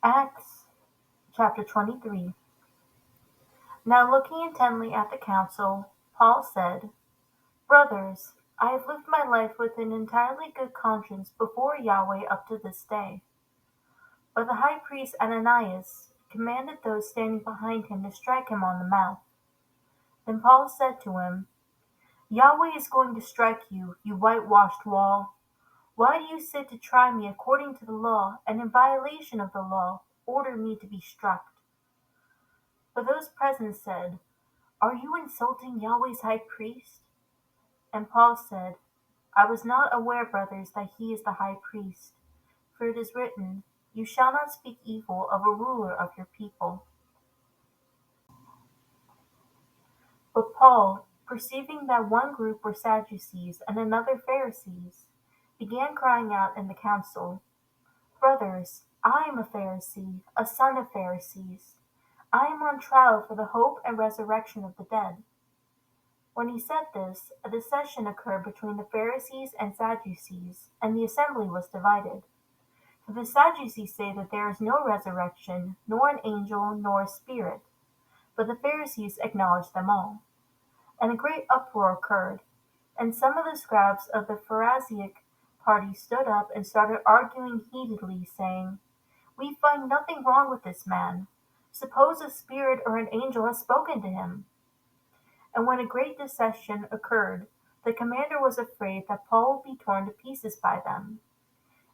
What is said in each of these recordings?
Acts chapter 23. Now looking intently at the council, Paul said, Brothers, I have lived my life with an entirely good conscience before Yahweh up to this day. But the high priest Ananias commanded those standing behind him to strike him on the mouth. Then Paul said to him, Yahweh is going to strike you, you whitewashed wall. Why do you sit to try me according to the law, and in violation of the law, order me to be struck? But those present said, Are you insulting Yahweh's high priest? And Paul said, I was not aware, brothers, that he is the high priest. For it is written, You shall not speak evil of a ruler of your people. But Paul, perceiving that one group were Sadducees and another Pharisees, began crying out in the council, Brothers, I am a Pharisee, a son of Pharisees. I am on trial for the hope and resurrection of the dead. When he said this, a dissension occurred between the Pharisees and Sadducees, and the assembly was divided. For the Sadducees say that there is no resurrection, nor an angel, nor a spirit, but the Pharisees acknowledge them all. And a great uproar occurred, and some of the scribes of the Pharisaic party stood up and started arguing heatedly, saying, We find nothing wrong with this man. Suppose a spirit or an angel has spoken to him. And when a great dissension occurred, the commander was afraid that Paul would be torn to pieces by them.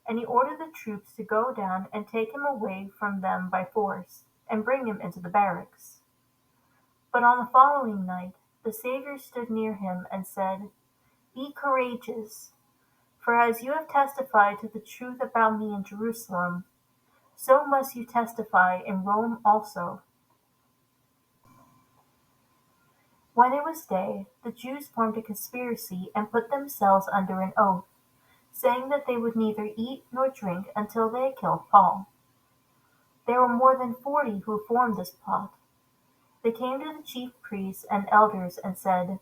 And he ordered the troops to go down and take him away from them by force, and bring him into the barracks. But on the following night, the Savior stood near him and said, Be courageous, for as you have testified to the truth about me in Jerusalem, so must you testify in Rome also. When it was day, the Jews formed a conspiracy and put themselves under an oath, saying that they would neither eat nor drink until they had killed Paul. There were more than 40 who formed this plot. They came to the chief priests and elders and said,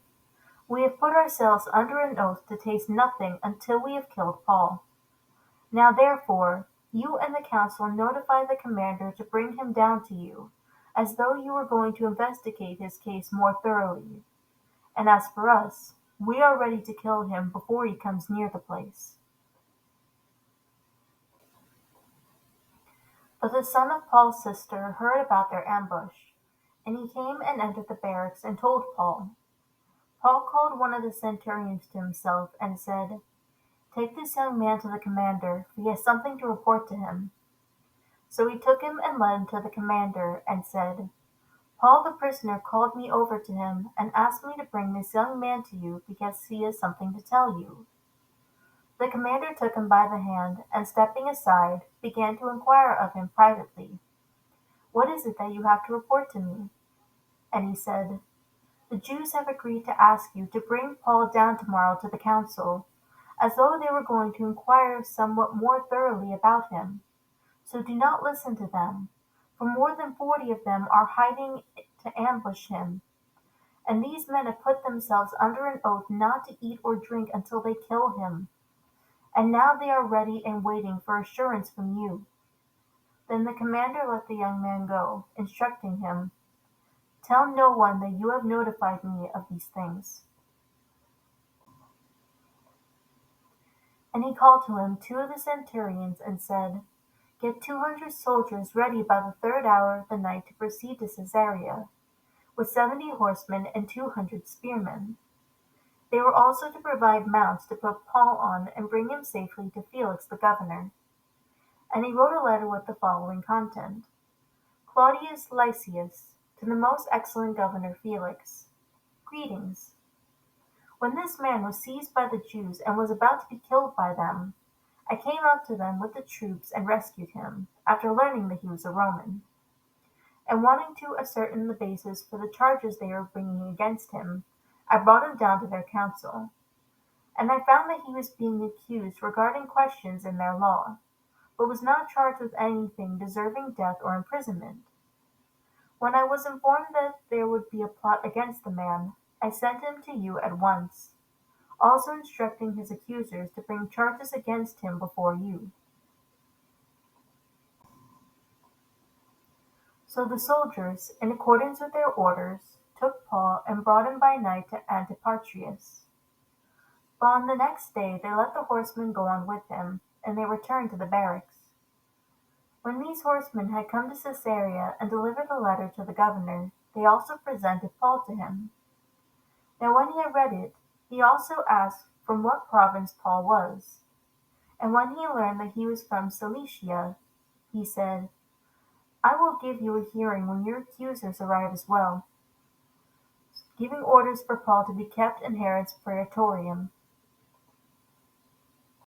We have put ourselves under an oath to taste nothing until we have killed Paul. Now therefore, you and the council notify the commander to bring him down to you, as though you were going to investigate his case more thoroughly. And as for us, we are ready to kill him before he comes near the place. But the son of Paul's sister heard about their ambush, and he came and entered the barracks and told Paul. Paul called one of the centurions to himself and said, Take this young man to the commander, for he has something to report to him. So he took him and led him to the commander, and said, Paul the prisoner called me over to him, and asked me to bring this young man to you, because he has something to tell you. The commander took him by the hand, and stepping aside, began to inquire of him privately, What is it that you have to report to me? And he said, The Jews have agreed to ask you to bring Paul down tomorrow to the council, as though they were going to inquire somewhat more thoroughly about him. So do not listen to them, for more than 40 of them are hiding to ambush him. And these men have put themselves under an oath not to eat or drink until they kill him. And now they are ready and waiting for assurance from you. Then the commander let the young man go, instructing him, Tell no one that you have notified me of these things. And he called to him 2 of the centurions and said, Get 200 soldiers ready by the 3rd hour of the night to proceed to Caesarea, with 70 horsemen and 200 spearmen. They were also to provide mounts to put Paul on and bring him safely to Felix the governor. And he wrote a letter with the following content. Claudius Lysias, to the most excellent governor Felix, Greetings. When this man was seized by the Jews and was about to be killed by them, I came up to them with the troops and rescued him, after learning that he was a Roman. And wanting to ascertain the basis for the charges they were bringing against him, I brought him down to their council. And I found that he was being accused regarding questions in their law, but was not charged with anything deserving death or imprisonment. When I was informed that there would be a plot against the man, I sent him to you at once, also instructing his accusers to bring charges against him before you. So the soldiers, in accordance with their orders, took Paul and brought him by night to Antipatris. But on the next day they let the horsemen go on with him, and they returned to the barracks. When these horsemen had come to Caesarea and delivered the letter to the governor, they also presented Paul to him. Now when he had read it, he also asked from what province Paul was. And when he learned that he was from Cilicia, he said, I will give you a hearing when your accusers arrive as well, giving orders for Paul to be kept in Herod's praetorium.